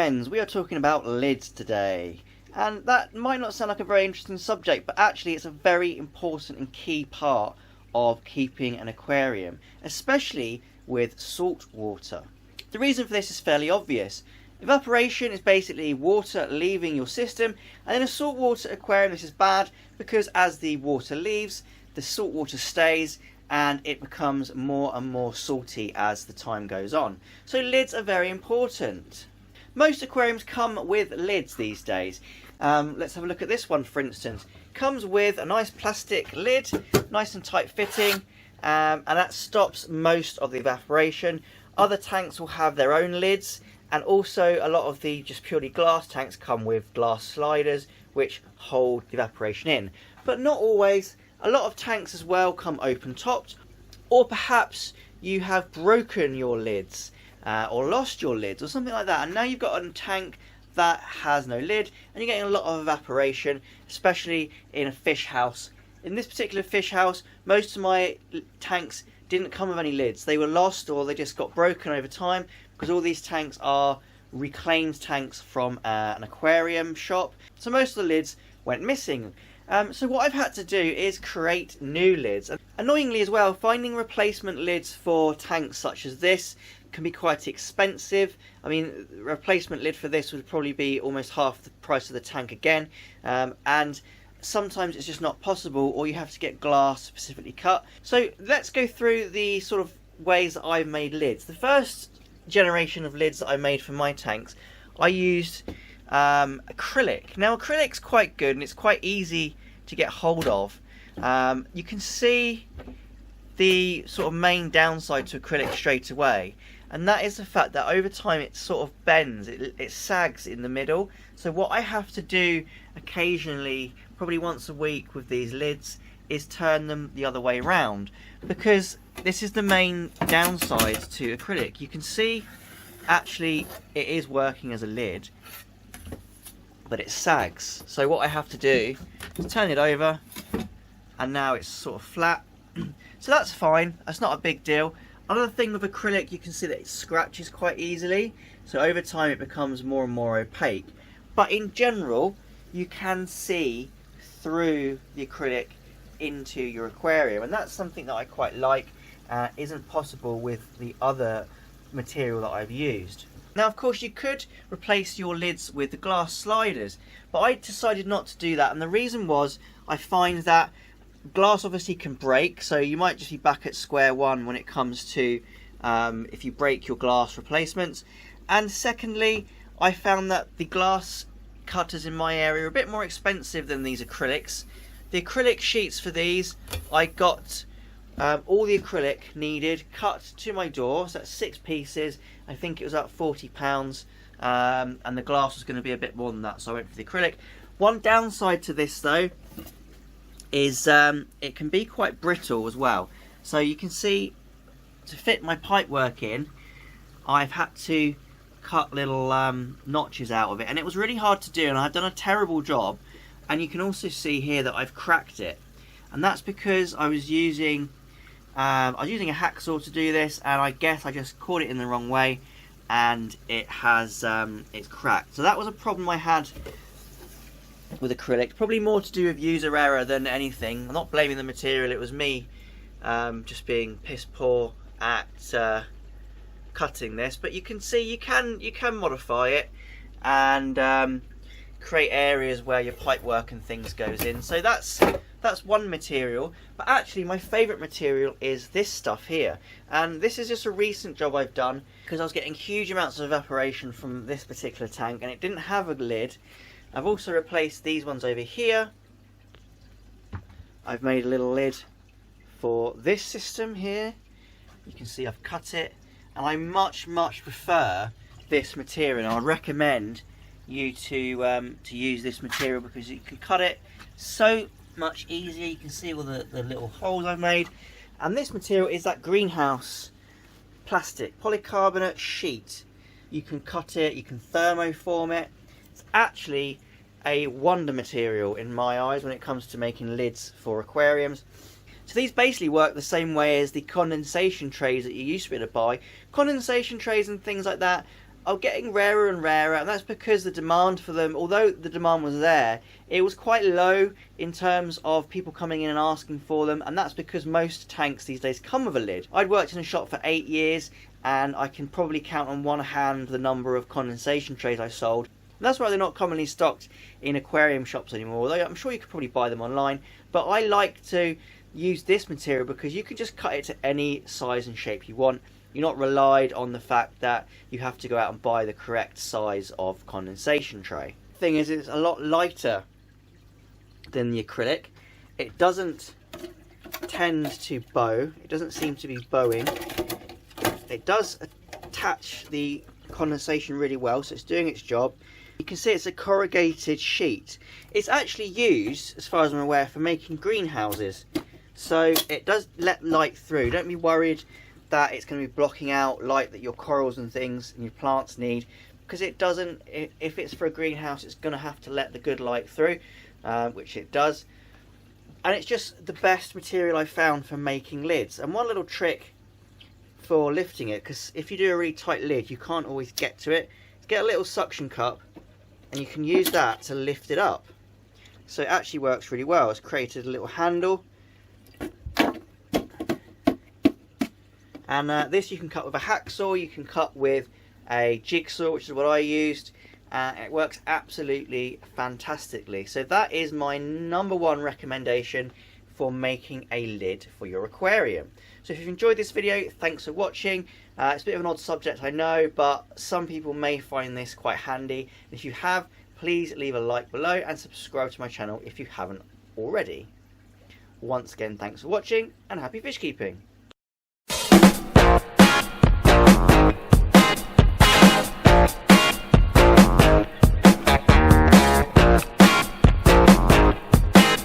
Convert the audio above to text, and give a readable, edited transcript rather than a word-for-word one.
friends, we are talking about lids today. And that might not sound like a very interesting subject, but actually it's a very important and key part of keeping an aquarium, especially with salt water. The reason for this is fairly obvious. Evaporation is basically water leaving your system, and in a saltwater aquarium this is bad because as the water leaves, the salt water stays and it becomes more and more salty as the time goes on. So lids are very important. Most aquariums come with lids these days. Let's have a look at this one for instance. Comes with a nice plastic lid, nice and tight fitting, and that stops most of the evaporation. Other tanks will have their own lids, and also a lot of the just purely glass tanks come with glass sliders which hold the evaporation in. But not always. A lot of tanks as well come open topped, or perhaps you have broken your lids or lost your lids or something like that, and now you've got a tank that has no lid and you're getting a lot of evaporation, especially in a fish house. In this particular fish house, most of my tanks didn't come with any lids. They were lost or they just got broken over time because all these tanks are reclaimed tanks from an aquarium shop. So most of the lids went missing. So what I've had to do is create new lids. Annoyingly as well, finding replacement lids for tanks such as this can be quite expensive. I mean, the replacement lid for this would probably be almost half the price of the tank again, and sometimes it's just not possible, or you have to get glass specifically cut. So let's go through the sort of ways that I've made lids. The first generation of lids that I made for my tanks, I used acrylic. Now acrylic's quite good and it's quite easy to get hold of. You can see the sort of main downside to acrylic straight away, and that is the fact that over time it sort of bends, it sags in the middle. So what I have to do occasionally, probably once a week with these lids, is turn them the other way around, because this is the main downside to acrylic. You can see actually it is working as a lid, but it sags. So what I have to do is turn it over, and now it's sort of flat. So that's fine, that's not a big deal. Another thing with acrylic, you can see that it scratches quite easily, so over time it becomes more and more opaque. But in general, you can see through the acrylic into your aquarium, and that's something that I quite like. Isn't possible with the other material that I've used. Now of course you could replace your lids with the glass sliders, but I decided not to do that, and the reason was I find that glass obviously can break, so you might just be back at square one when it comes to if you break your glass replacements. And secondly, I found that the glass cutters in my area are a bit more expensive than these acrylics. The acrylic sheets for these, I got all the acrylic needed cut to my door, so that's 6 pieces. I think it was about £40, and the glass was going to be a bit more than that, so I went for the acrylic. One downside to this though is it can be quite brittle as well. So you can see, to fit my pipework in, I've had to cut little notches out of it, and it was really hard to do, and I've done a terrible job. And you can also see here that I've cracked it, and that's because I was using a hacksaw to do this, and I guess I just caught it in the wrong way, and it has it's cracked. So that was a problem I had with acrylic, probably more to do with user error than anything. I'm not blaming the material, it was me just being piss poor at cutting this. But you can see you can modify it and create areas where your pipework and things goes in. So that's one material. But actually my favourite material is this stuff here, and this is just a recent job I've done because I was getting huge amounts of evaporation from this particular tank and it didn't have a lid. I've also replaced these ones over here. I've made a little lid for this system here. You can see I've cut it, and I much prefer this material. I would recommend you to use this material because you can cut it so much easier. You can see all the little holes I've made, and this material is that greenhouse plastic polycarbonate sheet. You can cut it, you can thermoform it. It's actually a wonder material in my eyes when it comes to making lids for aquariums. So these basically work the same way as the condensation trays that you used to be able to buy. Condensation trays and things like that are getting rarer and rarer, and that's because the demand for them, although the demand was there, it was quite low in terms of people coming in and asking for them, and that's because most tanks these days come with a lid. I'd worked in a shop for 8 years, and I can probably count on one hand the number of condensation trays I sold. And that's why they're not commonly stocked in aquarium shops anymore, although I'm sure you could probably buy them online. But I like to use this material because you can just cut it to any size and shape you want. You're not relied on the fact that you have to go out and buy the correct size of condensation tray. The thing is, it's a lot lighter than the acrylic. It doesn't tend to bow. It doesn't seem to be bowing. It does attach the condensation really well, so it's doing its job. You can see it's a corrugated sheet. It's actually used, as far as I'm aware, for making greenhouses. So it does let light through. Don't be worried that it's going to be blocking out light that your corals and things and your plants need, because it doesn't. If it's for a greenhouse, it's going to have to let the good light through, which it does. And it's just the best material I've found for making lids. And one little trick for lifting it, because if you do a really tight lid, you can't always get to it, is get a little suction cup, and you can use that to lift it up. So it actually works really well. It's created a little handle, and this you can cut with a hacksaw, you can cut with a jigsaw, which is what I used. It works absolutely fantastically. So that is my #1 recommendation for making a lid for your aquarium. So if you've enjoyed this video, thanks for watching. It's a bit of an odd subject, I know, but some people may find this quite handy. If you have, please leave a like below and subscribe to my channel if you haven't already. Once again, thanks for watching and happy fish keeping.